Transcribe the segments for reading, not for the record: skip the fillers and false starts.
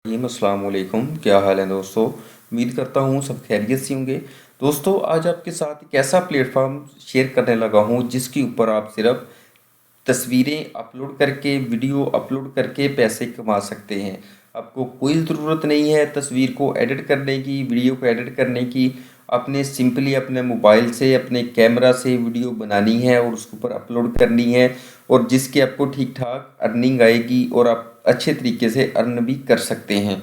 अस्सलाम वालेकुम। क्या हाल है दोस्तों। उम्मीद करता हूँ सब खैरियत से होंगे। दोस्तों आज आपके साथ एक ऐसा प्लेटफॉर्म शेयर करने लगा हूँ जिसके ऊपर आप सिर्फ तस्वीरें अपलोड करके वीडियो अपलोड करके पैसे कमा सकते हैं। आपको कोई ज़रूरत नहीं है तस्वीर को एडिट करने की, वीडियो को एडिट करने की। आपने सिंपली अपने मोबाइल से अपने कैमरा से वीडियो बनानी है और उसके ऊपर अपलोड करनी है, और जिसके आपको ठीक ठाक अर्निंग आएगी और आप अच्छे तरीके से अर्न भी कर सकते हैं।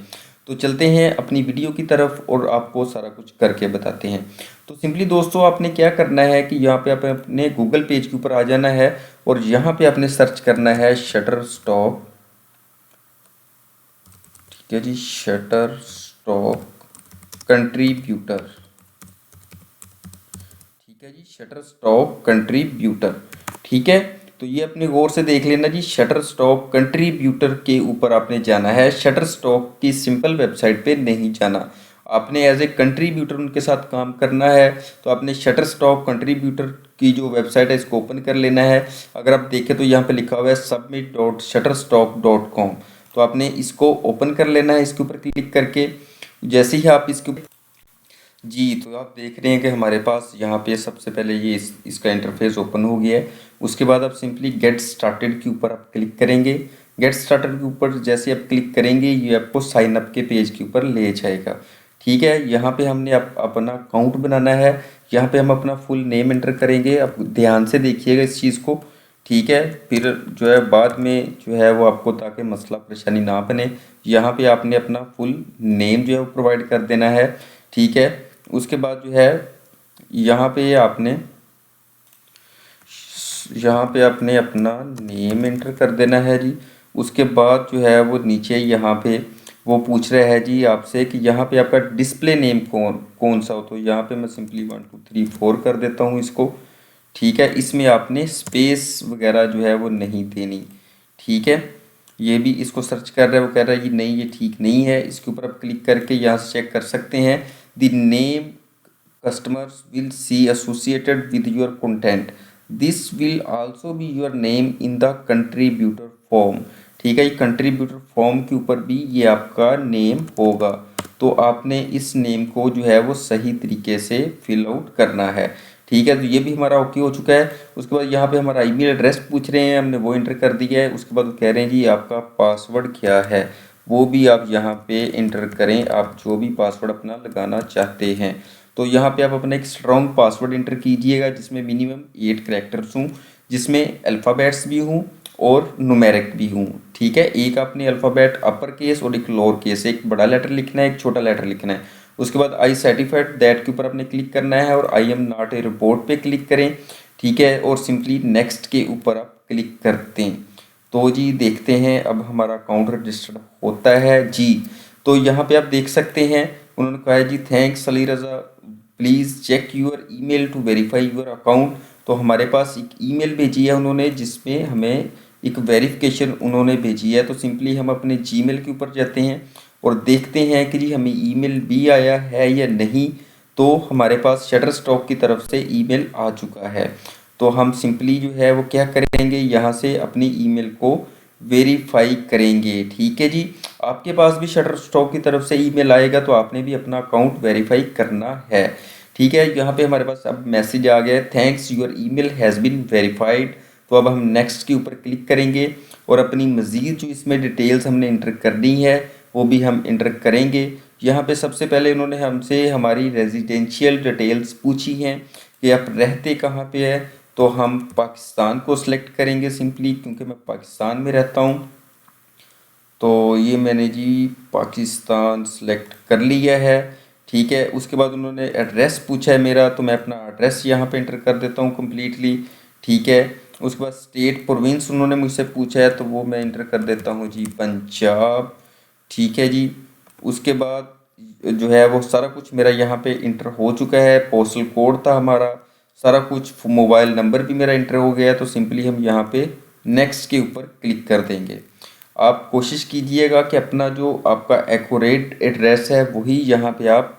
तो चलते हैं अपनी वीडियो की तरफ और आपको सारा कुछ करके बताते हैं। तो सिंपली दोस्तों आपने क्या करना है कि यहाँ पे आप अपने गूगल पेज के ऊपर आ जाना है और यहाँ पे आपने सर्च करना है शटर स्टॉक। ठीक है जी, शटर स्टॉक कंट्रीब्यूटर। ठीक है जी, शटर स्टॉक कंट्रीब्यूटर। ठीक है, तो ये अपने गौर से देख लेना जी। शटर स्टॉक कंट्रीब्यूटर के ऊपर आपने जाना है, शटर स्टॉक की सिंपल वेबसाइट पे नहीं जाना। आपने एज ए कंट्रीब्यूटर उनके साथ काम करना है, तो आपने शटर स्टॉक कंट्रीब्यूटर की जो वेबसाइट है इसको ओपन कर लेना है। अगर आप देखें तो यहाँ पे लिखा हुआ है submit.shutterstock.com। तो आपने इसको ओपन कर लेना है, इसके ऊपर क्लिक करके। जैसे ही आप इसके जी, तो आप देख रहे हैं कि हमारे पास यहाँ पे सबसे पहले ये इसका इंटरफेस ओपन हो गया है। उसके बाद आप सिंपली गेट स्टार्टेड के ऊपर आप क्लिक करेंगे। गेट स्टार्टेड के ऊपर जैसे आप क्लिक करेंगे ये आपको साइन अप के पेज के ऊपर ले जाएगा। ठीक है, यहाँ पे हमने अपना अकाउंट बनाना है। यहाँ पे हम अपना फुल नेम एंटर करेंगे। आप ध्यान से देखिएगा इस चीज़ को। ठीक है, फिर जो है बाद में जो है वो आपको ताकि मसला परेशानी ना बने, यहाँ पे आपने अपना फुल नेम जो है वो प्रोवाइड कर देना है। ठीक है, उसके बाद जो है यहाँ पे आपने अपना नेम एंटर कर देना है जी। उसके बाद जो है वो नीचे यहाँ पे वो पूछ रहा है जी आपसे कि यहाँ पे आपका डिस्प्ले नेम कौन कौन सा हो। तो यहाँ पे मैं सिंपली 1 2 3 4 कर देता हूँ इसको। ठीक है, इसमें आपने स्पेस वगैरह जो है वो नहीं देनी। ठीक है, ये भी इसको सर्च कर रहा है, वो कह रहा है ये नहीं, ये ठीक नहीं है। इसके ऊपर आप क्लिक करके यहाँ से चेक कर सकते हैं। The name customers will see associated with your content. This will also be your name in the contributor form। ठीक है, ये कंट्रीब्यूटर फॉर्म के ऊपर भी ये आपका नेम होगा। तो आपने इस नेम को जो है वो सही तरीके से फिल आउट करना है। ठीक है, तो ये भी हमारा ओके हो चुका है। उसके बाद यहाँ पे हमारा ईमेल एड्रेस पूछ रहे हैं, हमने वो एंटर कर दिया है। उसके बाद कह रहे हैं जी आपका पासवर्ड क्या है, वो भी आप यहाँ पे एंटर करें, आप जो भी पासवर्ड अपना लगाना चाहते हैं। तो यहाँ पे आप अपना एक स्ट्रॉन्ग पासवर्ड इंटर कीजिएगा जिसमें मिनिमम 8 कैरेक्टर्स हों, जिसमें अल्फ़ाबेट्स भी हों और न्यूमेरिक भी हों। ठीक है, एक आपने अल्फ़ाबेट अपर केस और एक लोअर केस, एक बड़ा लेटर लिखना है एक छोटा लेटर लिखना है। उसके बाद आई सर्टिफाइड दैट के ऊपर आपने क्लिक करना है और I am not a report पे क्लिक करें। ठीक है, और सिंपली नेक्स्ट के ऊपर आप क्लिक करते हैं। तो जी देखते हैं अब हमारा अकाउंट रजिस्टर्ड होता है जी। तो यहाँ पे आप देख सकते हैं उन्होंने कहा है जी thanks Ali Raza, please check your email to verify your account. तो हमारे पास एक ईमेल भेजी है उन्होंने जिसमें हमें एक वेरिफिकेशन उन्होंने भेजी है। तो सिंपली हम अपने जीमेल के ऊपर जाते हैं और देखते हैं कि जी हमें ईमेल भी आया है या नहीं। तो हमारे पास शटर स्टॉक की तरफ से ईमेल आ चुका है। तो हम सिंपली जो है वो क्या करेंगे, यहाँ से अपनी ईमेल को वेरीफाई करेंगे। ठीक है जी, आपके पास भी शटर स्टॉक की तरफ से ईमेल आएगा तो आपने भी अपना अकाउंट वेरीफाई करना है। ठीक है, यहाँ पे हमारे पास अब मैसेज आ गया है thanks your email has been verified. तो अब हम नेक्स्ट के ऊपर क्लिक करेंगे और अपनी मज़ीद जो इसमें डिटेल्स हमने इंटर करनी है वो भी हम इंटर करेंगे। यहाँ पे सबसे पहले उन्होंने हमसे हमारी रेजिडेंशियल डिटेल्स पूछी हैं कि आप रहते कहाँ पे है। तो हम पाकिस्तान को सिलेक्ट करेंगे सिंपली, क्योंकि मैं पाकिस्तान में रहता हूँ। तो ये मैंने जी पाकिस्तान सेलेक्ट कर लिया है। ठीक है, उसके बाद उन्होंने एड्रेस पूछा है मेरा, तो मैं अपना एड्रेस यहाँ पे इंटर कर देता हूँ कम्प्लीटली। ठीक है, उसके बाद स्टेट प्रोविंस उन्होंने मुझसे पूछा है तो वो मैं इंटर कर देता हूँ जी पंजाब। ठीक है जी, उसके बाद जो है वो सारा कुछ मेरा यहाँ पे इंटर हो चुका है। पोस्टल कोड था हमारा, सारा कुछ, मोबाइल नंबर भी मेरा इंटर हो गया है। तो सिंपली हम यहाँ पे नेक्स्ट के ऊपर क्लिक कर देंगे। आप कोशिश कीजिएगा कि अपना जो आपका एक्यूरेट एड्रेस है वही यहाँ पे आप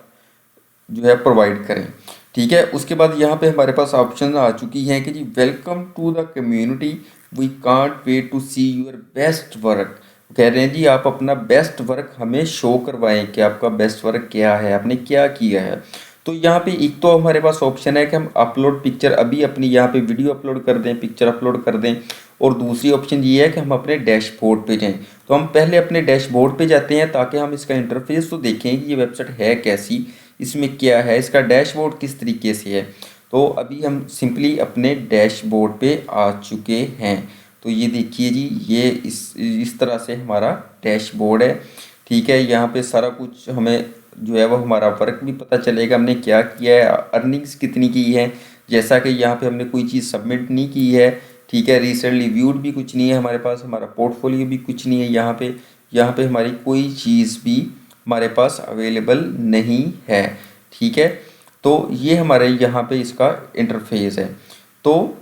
जो है प्रोवाइड करें। ठीक है, उसके बाद यहाँ पे हमारे पास ऑप्शन आ चुकी हैं कि जी welcome to the community, we can't wait to see your best work. कह रहे हैं जी आप अपना बेस्ट वर्क हमें शो करवाएं कि आपका बेस्ट वर्क क्या है, आपने क्या किया है। तो यहाँ पे एक तो हमारे पास ऑप्शन है कि हम अपलोड पिक्चर अभी अपनी यहाँ पे वीडियो अपलोड कर दें, पिक्चर अपलोड कर दें, और दूसरी ऑप्शन ये है कि हम अपने डैशबोर्ड पे जाएं। तो हम पहले अपने डैशबोर्ड पे जाते हैं ताकि हम इसका इंटरफेस तो देखें कि ये वेबसाइट है कैसी, इसमें क्या है, इसका डैशबोर्ड किस तरीके से है। तो अभी हम सिंपली अपने डैशबोर्ड पे आ चुके हैं। तो ये देखिए जी, ये इस तरह से हमारा डैशबोर्ड है। ठीक है, यहाँ पे सारा कुछ हमें जो है वो हमारा वर्क भी पता चलेगा, हमने क्या किया है, अर्निंग्स कितनी की है। जैसा कि यहाँ पे हमने कोई चीज़ सबमिट नहीं की है। ठीक है, रिसेंटली व्यूड भी कुछ नहीं है हमारे पास, हमारा पोर्टफोलियो भी कुछ नहीं है यहाँ पे हमारी कोई चीज़ भी हमारे पास अवेलेबल नहीं है। ठीक है, तो ये हमारे यहाँ पे इसका इंटरफेस है। तो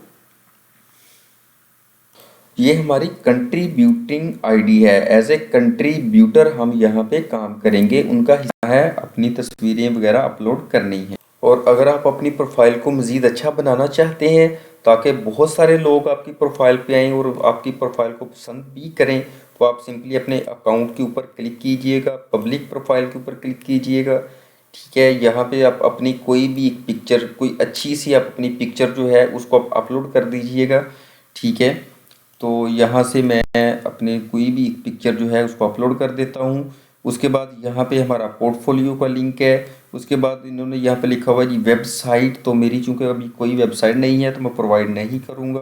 ये हमारी कंट्रीब्यूटिंग आईडी है। एज ए कंट्रीब्यूटर हम यहाँ पे काम करेंगे, उनका हिस्सा है अपनी तस्वीरें वगैरह अपलोड करनी है। और अगर आप अपनी प्रोफाइल को मज़ीद अच्छा बनाना चाहते हैं ताकि बहुत सारे लोग आपकी प्रोफाइल पे आएँ और आपकी प्रोफाइल को पसंद भी करें, तो आप सिंपली अपने अकाउंट के ऊपर क्लिक कीजिएगा, पब्लिक प्रोफाइल के ऊपर क्लिक कीजिएगा। ठीक है, यहाँ पे आप अपनी कोई भी एक पिक्चर, कोई अच्छी सी आप अपनी पिक्चर जो है उसको आप अपलोड कर दीजिएगा। ठीक है, तो यहाँ से मैं अपने कोई भी एक पिक्चर जो है उसको अपलोड कर देता हूँ। उसके बाद यहाँ पे हमारा पोर्टफोलियो का लिंक है। उसके बाद इन्होंने यहाँ पे लिखा हुआ है जी वेबसाइट, तो मेरी चूँकि अभी कोई वेबसाइट नहीं है तो मैं प्रोवाइड नहीं करूँगा।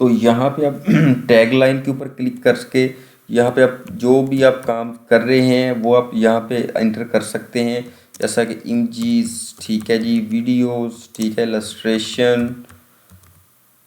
तो यहाँ पे आप टैग लाइन के ऊपर क्लिक करके यहाँ पे आप जो भी आप काम कर रहे हैं वो आप यहाँ पे एंटर कर सकते हैं, जैसा कि इमेजेस, ठीक है जी, वीडियोस, ठीक है, इलस्ट्रेशन।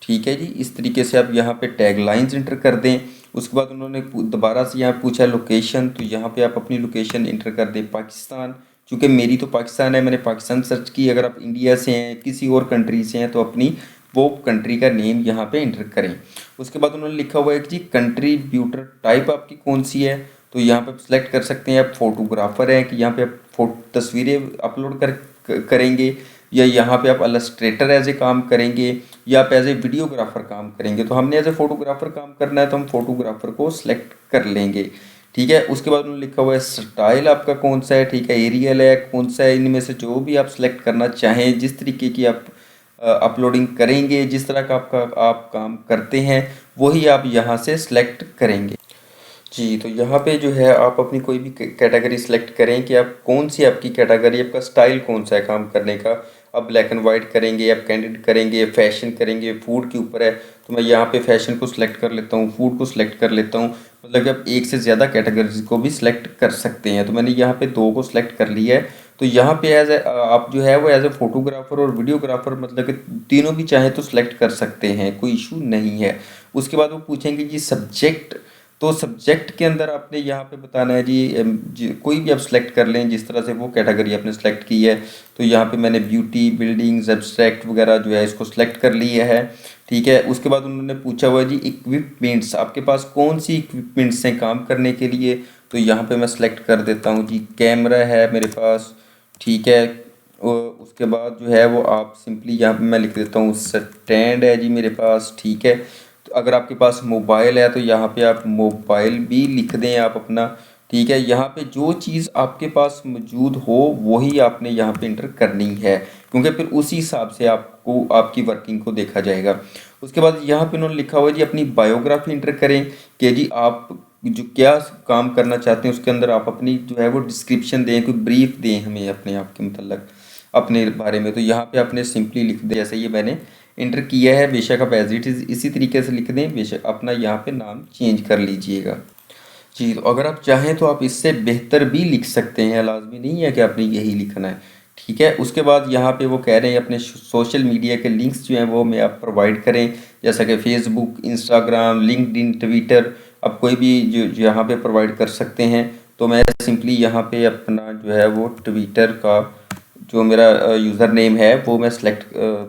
ठीक है जी, इस तरीके से आप यहाँ पे टैग लाइन्स इंटर कर दें। उसके बाद उन्होंने दोबारा से यहाँ पूछा लोकेशन, तो यहाँ पे आप अपनी लोकेशन इंटर कर दें पाकिस्तान। चूँकि मेरी तो पाकिस्तान है, मैंने पाकिस्तान सर्च की। अगर आप इंडिया से हैं, किसी और कंट्री से हैं, तो अपनी वो कंट्री का नेम यहाँ पे इंटर करें। उसके बाद उन्होंने लिखा हुआ है कि जी कंट्रीब्यूटर टाइप आपकी कौन सी है, तो यहाँ पे आप सिलेक्ट कर सकते हैं। आप फोटोग्राफर हैं कि यहाँ पे आप तस्वीरें अपलोड करेंगे, या यहाँ पे आप इलस्ट्रेटर एज ए काम करेंगे, या आप एज ए वीडियोग्राफर काम करेंगे। तो हमने एज ए फोटोग्राफर काम करना है तो हम फोटोग्राफर को सिलेक्ट कर लेंगे। ठीक है, उसके बाद उन्होंने लिखा हुआ है स्टाइल आपका कौन सा है। ठीक है, एरियल है, कौन सा है, इनमें से जो भी आप सिलेक्ट करना चाहें, जिस तरीके की आप अपलोडिंग करेंगे, जिस तरह का आप काम करते हैं वही आप यहाँ से सिलेक्ट करेंगे। जी, तो यहाँ पे जो है आप अपनी कोई भी कैटेगरी सेलेक्ट करें कि आप कौन सी आपकी कैटेगरी, आपका स्टाइल कौन सा है काम करने का। आप ब्लैक एंड वाइट करेंगे, आप कैंडिड करेंगे, फैशन करेंगे, फूड के ऊपर है, तो मैं यहाँ पे फैशन को सिलेक्ट कर लेता हूँ, फूड को सिलेक्ट कर लेता हूँ। मतलब कि आप एक से ज़्यादा कैटेगरीज को भी सिलेक्ट कर सकते हैं। तो मैंने यहाँ पे 2 को सिलेक्ट कर लिया है। तो यहाँ पे एज ए आप जो है वो एज ए फोटोग्राफर और वीडियोग्राफर, मतलब कि तीनों भी चाहे तो सिलेक्ट कर सकते हैं, कोई इशू नहीं है। उसके बाद वो पूछेंगे जी सब्जेक्ट, तो सब्जेक्ट के अंदर आपने यहाँ पे बताना है जी, कोई भी आप सिलेक्ट कर लें जिस तरह से वो कैटेगरी आपने सेलेक्ट की है। तो यहाँ पे मैंने ब्यूटी, बिल्डिंग्स, एब्स्ट्रैक्ट वगैरह जो है इसको सिलेक्ट कर लिया है। ठीक है, उसके बाद उन्होंने पूछा हुआ जी इक्विपमेंट्स, आपके पास कौन सी इक्विपमेंट्स हैं काम करने के लिए। तो यहाँ पे मैं सिलेक्ट कर देता हूँ जी कैमरा है मेरे पास। ठीक है, उसके बाद जो है वो आप सिंपली यहाँ पे मैं लिख देता हूँ स्टैंड है जी मेरे पास। ठीक है, तो अगर आपके पास मोबाइल है तो यहाँ पे आप मोबाइल भी लिख दें आप अपना। ठीक है, यहाँ पे जो चीज़ आपके पास मौजूद हो वही आपने यहाँ पे इंटर करनी है, क्योंकि फिर उसी हिसाब से आपको आपकी वर्किंग को देखा जाएगा। उसके बाद यहाँ पे उन्होंने लिखा हुआ है जी अपनी बायोग्राफी इंटर करें कि जी आप जो क्या काम करना चाहते हैं उसके अंदर आप अपनी जो है वो डिस्क्रिप्शन दें, कोई ब्रीफ दें हमें अपने आप के मतलब अपने बारे में। तो यहाँ पे आपने सिंपली लिख दें जैसे ये मैंने इंटर किया है। बेशक आप एज इट इज़ इसी तरीके से लिख दें, बेशक अपना यहाँ पे नाम चेंज कर लीजिएगा। जी, तो अगर आप चाहें तो आप इससे बेहतर भी लिख सकते हैं, लाजमी नहीं है कि आपने यही लिखना है। ठीक है, उसके बाद यहाँ पे वो कह रहे हैं अपने सोशल मीडिया के लिंक्स जो हैं वो हमें आप प्रोवाइड करें, जैसा कि फेसबुक, इंस्टाग्राम, लिंक्डइन, ट्विटर, आप कोई भी जो यहाँ पे प्रोवाइड कर सकते हैं। तो मैं सिंपली यहाँ पे अपना जो है वो ट्विटर का जो मेरा यूज़र नेम है वो मैं सेलेक्ट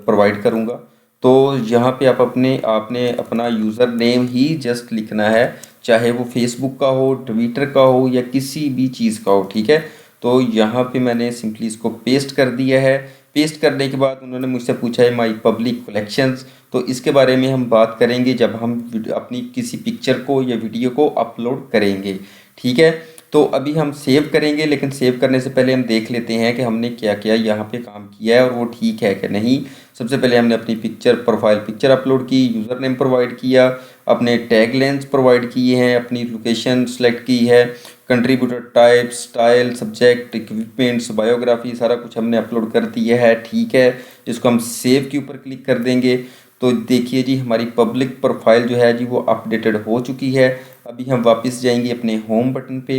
प्रोवाइड करूँगा। तो यहाँ पे आपने अपना यूज़र नेम ही जस्ट लिखना है, चाहे वो फेसबुक का हो, ट्विटर का हो या किसी भी चीज़ का हो। ठीक है, तो यहाँ पे मैंने सिंपली इसको पेस्ट कर दिया है। पेस्ट करने के बाद उन्होंने मुझसे पूछा है माई पब्लिक कलेक्शंस, तो इसके बारे में हम बात करेंगे जब हम अपनी किसी पिक्चर को या वीडियो को अपलोड करेंगे। ठीक है, तो अभी हम सेव करेंगे, लेकिन सेव करने से पहले हम देख लेते हैं कि हमने क्या क्या यहाँ पे काम किया है और वो ठीक है कि नहीं। सबसे पहले हमने अपनी पिक्चर प्रोफाइल पिक्चर अपलोड की, यूज़र नेम प्रोवाइड किया, अपने टैग लेंस प्रोवाइड किए हैं, अपनी लोकेशन सेलेक्ट की है, contributor type, style, subject, equipments, biography, सारा कुछ हमने अपलोड कर दिया है। ठीक है, जिसको हम सेव के ऊपर क्लिक कर देंगे तो देखिए जी हमारी पब्लिक प्रोफाइल जो है जी वो अपडेटेड हो चुकी है। अभी हम वापस जाएंगे अपने होम बटन पे,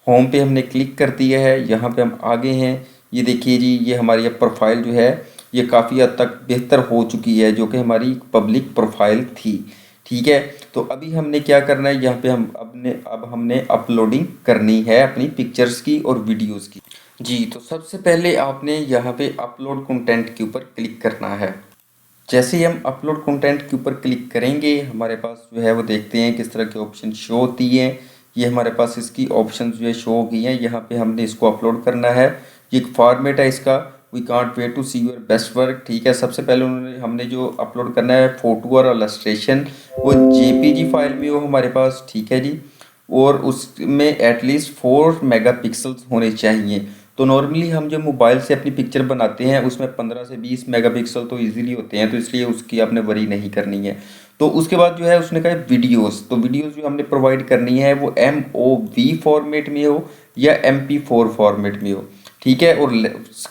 होम पे हमने क्लिक कर दिया है, यहाँ पे हम आगे हैं। ये देखिए जी ये हमारी प्रोफाइल जो है ये काफ़ी हद तक बेहतर हो चुकी है, जो कि हमारी पब्लिक प्रोफाइल थी। ठीक है, तो अभी हमने क्या करना है, यहाँ पे अब हमने अपलोडिंग करनी है अपनी पिक्चर्स की और वीडियोस की। जी, तो सबसे पहले आपने यहाँ पे अपलोड कंटेंट के ऊपर क्लिक करना है। जैसे ही हम अपलोड कंटेंट के ऊपर क्लिक करेंगे हमारे पास जो है वो देखते हैं किस तरह के ऑप्शन शो होती हैं। ये हमारे पास इसकी ऑप्शन जो है शो हो गई हैं। यहाँ पे हमने इसको अपलोड करना है। ये एक फॉर्मेट है इसका, we can't wait to see your best work. ठीक है, सबसे पहले हमने जो अपलोड करना है फोटो और इलस्ट्रेशन, वो जेपीजी फाइल में हो हमारे पास। ठीक है जी, और उसमें एटलीस्ट 4 मेगापिक्सल्स होने चाहिए। तो नॉर्मली हम जो मोबाइल से अपनी पिक्चर बनाते हैं उसमें 15 से 20 मेगापिक्सल तो इजीली होते हैं, तो इसलिए उसकी आपने वरी नहीं करनी है। तो उसके बाद जो है उसने कहा वीडियोस, तो वीडियोस जो हमने प्रोवाइड करनी है वो MOV फॉर्मेट में हो या MP4 फॉर्मेट में हो। ठीक है, और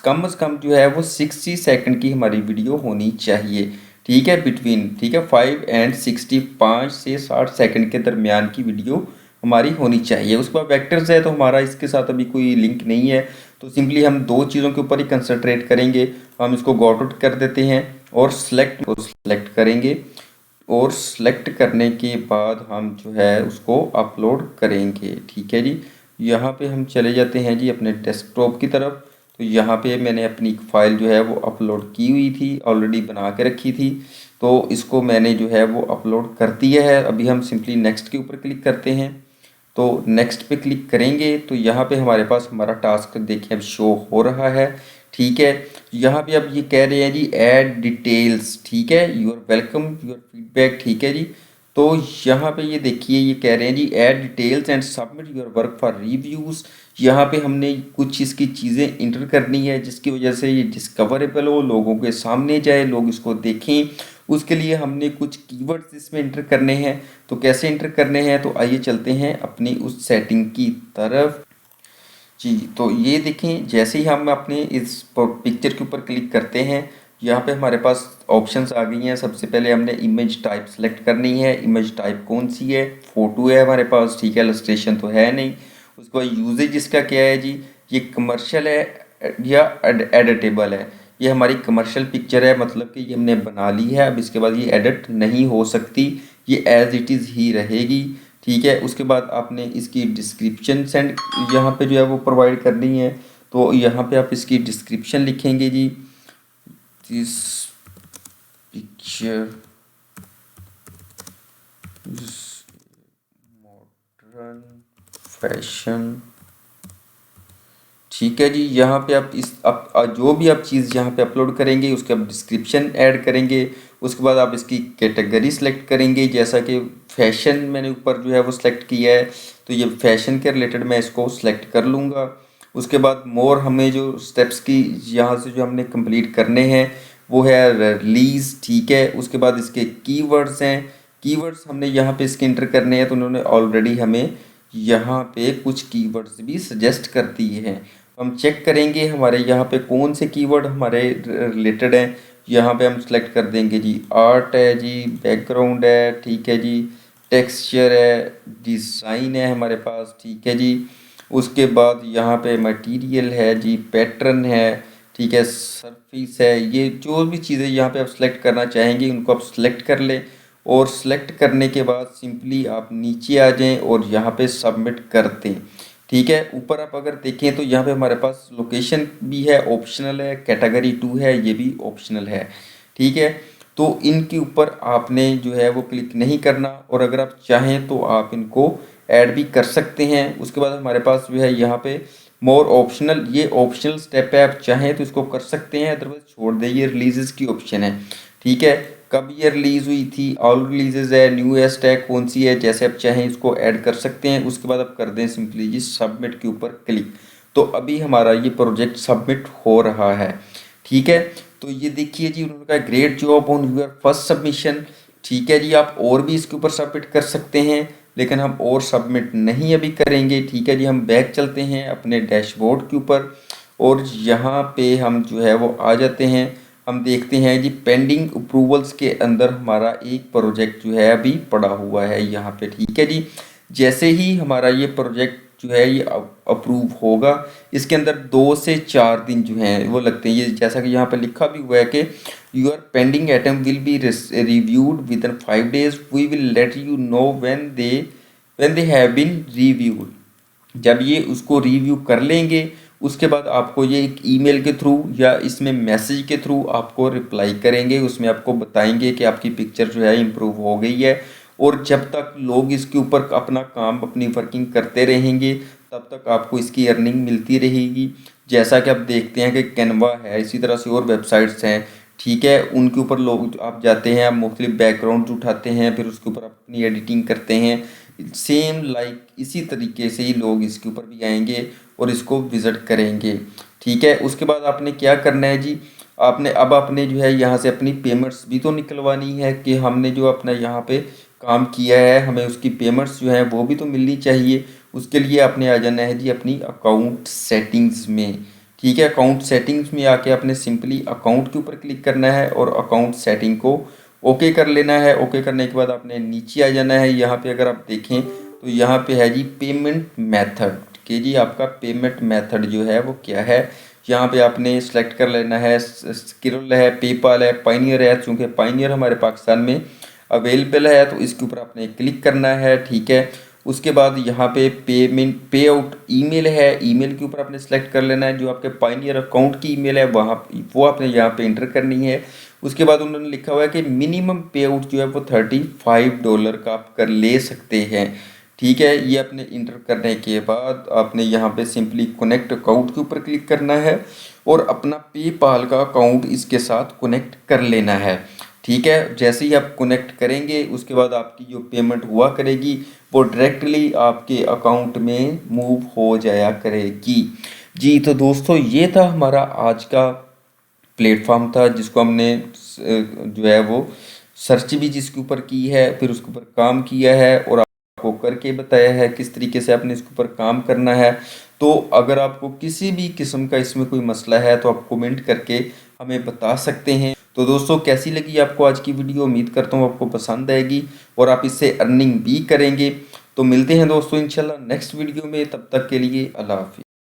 कम से कम जो है वो 60 सेकंड की हमारी वीडियो होनी चाहिए। ठीक है, बिटवीन, ठीक है, 5 एंड 60, 5 से 60 सेकंड के दरमियान की वीडियो हमारी होनी चाहिए। उसके बाद वेक्टर्स है, तो हमारा इसके साथ अभी कोई लिंक नहीं है, तो सिंपली हम दो चीज़ों के ऊपर ही कंसंट्रेट करेंगे। हम इसको गॉट आउट कर देते हैं और सिलेक्ट करेंगे, और सिलेक्ट करने के बाद हम जो है उसको अपलोड करेंगे। ठीक है जी, यहाँ पे हम चले जाते हैं जी अपने डेस्कटॉप की तरफ। तो यहाँ पे मैंने अपनी फाइल जो है वो अपलोड की हुई थी, ऑलरेडी बना के रखी थी, तो इसको मैंने जो है वो अपलोड कर दिया है। अभी हम सिंपली नेक्स्ट के ऊपर क्लिक करते हैं। तो नेक्स्ट पे क्लिक करेंगे तो यहाँ पे हमारे पास हमारा टास्क देखिए अब शो हो रहा है। ठीक है, यहाँ पे अब ये कह रहे हैं जी ऐड डिटेल्स। ठीक है, you are welcome your feedback. ठीक है जी, तो यहाँ पे ये देखिए ये कह रहे हैं जी add details and submit your work for reviews. यहाँ पे हमने कुछ इसकी चीज़ें इंटर करनी है जिसकी वजह से ये डिस्कवरेबल हो, लोगों के सामने जाए, लोग इसको देखें। उसके लिए हमने कुछ कीवर्ड्स इसमें इंटर करने हैं। तो कैसे इंटर करने हैं, तो आइए चलते हैं अपनी उस सेटिंग की तरफ। जी, तो ये देखें जैसे ही हम अपने इस पिक्चर के ऊपर क्लिक करते हैं यहाँ पे हमारे पास ऑप्शंस आ गई हैं। सबसे पहले हमने इमेज टाइप सेलेक्ट करनी है। इमेज टाइप कौन सी है, फ़ोटो है हमारे पास। ठीक है, इलस्ट्रेशन तो है नहीं। उसके बाद यूजेज इसका क्या है जी, ये कमर्शियल है या एडिटेबल है। ये हमारी कमर्शियल पिक्चर है, मतलब कि ये हमने बना ली है, अब इसके बाद ये एडिट नहीं हो सकती, ये एज इट इज़ ही रहेगी। ठीक है, उसके बाद आपने इसकी डिस्क्रिप्शन सेंड यहाँ पे जो है वो प्रोवाइड करनी है। तो यहाँ पे आप इसकी डिस्क्रिप्शन लिखेंगे जी, this picture is modern fashion. ठीक है जी, यहाँ पे आप जो भी आप चीज़ यहाँ पे अपलोड करेंगे उसके आप डिस्क्रिप्शन ऐड करेंगे। उसके बाद आप इसकी कैटेगरी सेलेक्ट करेंगे, जैसा कि फैशन मैंने ऊपर जो है वो सिलेक्ट किया है, तो ये फैशन के रिलेटेड मैं इसको सिलेक्ट कर लूँगा। उसके बाद मोर हमें जो स्टेप्स की यहाँ से जो हमने कंप्लीट करने हैं वो है रिलीज़। ठीक है, उसके बाद इसके कीवर्ड्स हैं, कीवर्ड्स हमने यहाँ पे इसके इंटर करने हैं, तो उन्होंने ऑलरेडी हमें यहाँ पे कुछ कीवर्ड्स भी सजेस्ट कर दिए हैं। हम चेक करेंगे हमारे यहाँ पे कौन से कीवर्ड हमारे रिलेटेड हैं। यहाँ पे हम सेलेक्ट कर देंगे जी आर्ट है जी, बैकग्राउंड है, ठीक है जी, टेक्सचर है, डिज़ाइन है हमारे पास। ठीक है जी, उसके बाद यहाँ पे मटेरियल है जी, पैटर्न है, ठीक है, सरफेस है। ये जो भी चीज़ें यहाँ पे आप सेलेक्ट करना चाहेंगे उनको आप सेलेक्ट कर लें, और सेलेक्ट करने के बाद सिंपली आप नीचे आ जाएं और यहाँ पे सबमिट कर दें। ठीक है, ऊपर आप अगर देखें तो यहाँ पे हमारे पास लोकेशन भी है, ऑप्शनल है, कैटेगरी 2 है, ये भी ऑप्शनल है। ठीक है, तो इनके ऊपर आपने जो है वो क्लिक नहीं करना, और अगर आप चाहें तो आप इनको ऐड भी कर सकते हैं। उसके बाद हमारे पास जो है यहाँ पे मोर ऑप्शनल, ये ऑप्शनल स्टेप है, आप चाहें तो इसको कर सकते हैं, अदरवाइज छोड़ दें। ये रिलीजेस की ऑप्शन है, ठीक है। कब ये रिलीज़ हुई थी, ऑल रिलीजेज है, न्यूएस्ट है, कौन सी है, जैसे आप चाहें इसको ऐड कर सकते हैं। उसके बाद आप कर दें सिंपली जी सबमिट के ऊपर क्लिक। तो अभी हमारा ये प्रोजेक्ट सबमिट हो रहा है, ठीक है। तो ये देखिए जी, उन्होंने कहा great job on your first submission, ठीक है जी। आप और भी इसके ऊपर सबमिट कर सकते हैं, लेकिन हम और सबमिट नहीं अभी करेंगे, ठीक है जी। हम बैक चलते हैं अपने डैशबोर्ड के ऊपर और यहाँ पे हम जो है वो आ जाते हैं। हम देखते हैं जी पेंडिंग अप्रूवल्स के अंदर हमारा एक प्रोजेक्ट जो है अभी पड़ा हुआ है यहाँ पे, ठीक है जी। जैसे ही हमारा ये प्रोजेक्ट जो है ये अप्रूव होगा, इसके अंदर 2 से 4 दिन जो हैं वो लगते हैं। ये जैसा कि यहाँ पे लिखा भी हुआ है कि your pending item will be reviewed within 5 days, we will let you know when they have been reviewed. जब ये उसको रिव्यू कर लेंगे, उसके बाद आपको ये एक ईमेल के थ्रू या इसमें मैसेज के थ्रू आपको रिप्लाई करेंगे। उसमें आपको बताएंगे कि आपकी पिक्चर जो है इम्प्रूव हो गई है। और जब तक लोग इसके ऊपर अपना काम, अपनी वर्किंग करते रहेंगे, तब तक आपको इसकी अर्निंग मिलती रहेगी। जैसा कि आप देखते हैं कि कैनवा है, इसी तरह से और वेबसाइट्स हैं, ठीक है। उनके ऊपर लोग आप जाते हैं, आप मुख्तलिफ बैकग्राउंड उठाते हैं, फिर उसके ऊपर अपनी एडिटिंग करते हैं। सेम लाइक इसी तरीके से ही लोग इसके ऊपर भी आएंगे और इसको विज़िट करेंगे, ठीक है। उसके बाद आपने क्या करना है जी, आपने जो है यहाँ से अपनी पेमेंट्स भी तो निकलवानी है कि हमने जो अपना यहाँ पे काम किया है, हमें उसकी पेमेंट्स जो है वो भी तो मिलनी चाहिए। उसके लिए आपने आ जाना है जी अपनी अकाउंट सेटिंग्स में, ठीक है। अकाउंट सेटिंग्स में आके आपने सिंपली अकाउंट के ऊपर क्लिक करना है और अकाउंट सेटिंग को ओके कर लेना है। ओके करने के बाद आपने नीचे आ जाना है। यहाँ पे अगर आप देखें तो यहाँ पे है जी पेमेंट मेथड, कि जी आपका पेमेंट मेथड जो है वो क्या है। यहाँ पे आपने सेलेक्ट कर लेना है, स्क्रिल है, पेपाल है, पाइनियर है। चूँकि पाइनियर हमारे पाकिस्तान में अवेलेबल है तो इसके ऊपर आपने क्लिक करना है, ठीक है। उसके बाद यहाँ पे पेमेंट पे आउट ईमेल है, ईमेल के ऊपर आपने सेलेक्ट कर लेना है। जो आपके पाइनियर अकाउंट की ईमेल है वहाँ वो आपने यहाँ पे इंटर करनी है। उसके बाद उन्होंने लिखा हुआ है कि मिनिमम पे आउट जो है वो $35 का आप कर ले सकते हैं, ठीक है। ये अपने इंटर करने के बाद आपने यहाँ पे सिंपली कनेक्ट अकाउंट के ऊपर क्लिक करना है और अपना पेपाल का अकाउंट इसके साथ कनेक्ट कर लेना है, ठीक है। जैसे ही आप कनेक्ट करेंगे उसके बाद आपकी जो पेमेंट हुआ करेगी वो डायरेक्टली आपके अकाउंट में मूव हो जाया करेगी जी। तो दोस्तों ये था हमारा आज का प्लेटफॉर्म था, जिसको हमने जो है वो सर्च भी जिसके ऊपर की है, फिर उसके ऊपर काम किया है और आपको करके बताया है किस तरीके से आपने इसके ऊपर काम करना है। तो अगर आपको किसी भी किस्म का इसमें कोई मसला है तो आप कमेंट करके हमें बता सकते हैं। तो दोस्तों कैसी लगी आपको आज की वीडियो, उम्मीद करता हूँ आपको पसंद आएगी और आप इससे अर्निंग भी करेंगे। तो मिलते हैं दोस्तों इंशाल्लाह नेक्स्ट वीडियो में, तब तक के लिए अल्लाह हाफिज़।